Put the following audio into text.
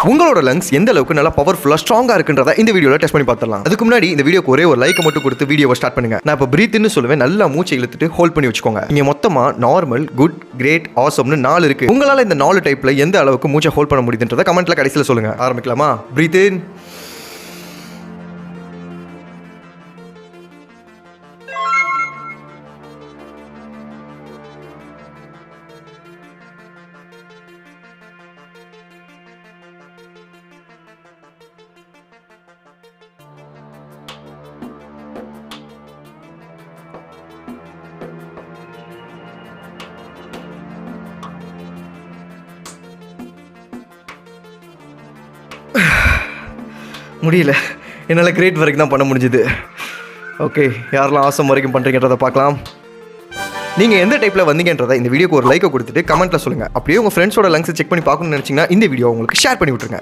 உங்களோட லங்ஸ் எந்த அளவுக்கு நல்லா பவர்ஃபுல்லா ஸ்ட்ராங்கா இருக்குன்றத இந்த வீடியோல டெஸ்ட் பண்ணி பார்த்துடலாம். அதுக்கு முன்னாடி இந்த வீடியோக்கு ஒரே ஒரு லைக் மட்டும் கொடுத்து வீடியோவை ஸ்டார்ட் பண்ணுங்க. நான் இப்போ பிரீத்னு சொல்லுவேன். நல்லா மூச்சை இழுத்துட்டு ஹோல்ட் பண்ணி வச்சுக்கோங்க. இங்க மொத்தமா நார்மல், குட், கிரேட், ஆசம்னு 4 இருக்கு. உங்களால இந்த 4 டைப்ல எந்த அளவுக்கு மூச்சை ஹோல்ட் பண்ண முடியுதுன்றத கமெண்ட்ல கடைசியில் சொல்லுங்க. ஆரம்பிக்கலாமா? பிரீத் இன், முடியல. என்னால் கிரேட் வரைக்கும் தான் பண்ண முடிஞ்சுது. ஓகே, யாரெல்லாம் ஆசம் வரைக்கும் பண்ணுறீங்கன்றதை பார்க்கலாம். நீங்கள் எந்த டைப்பில் வந்தீங்கன்றதை இந்த வீடியோக்கு ஒரு லைக்கை கொடுத்துட்டு கமெண்ட்டில் சொல்லுங்கள். அப்படியே உங்கள் ஃப்ரெண்ட்ஸோட லங்ஸை செக் பண்ணி பார்க்கணும்னு நினச்சிங்கன்னா இந்த வீடியோ உங்களுக்கு ஷேர் பண்ணி விட்ருங்க.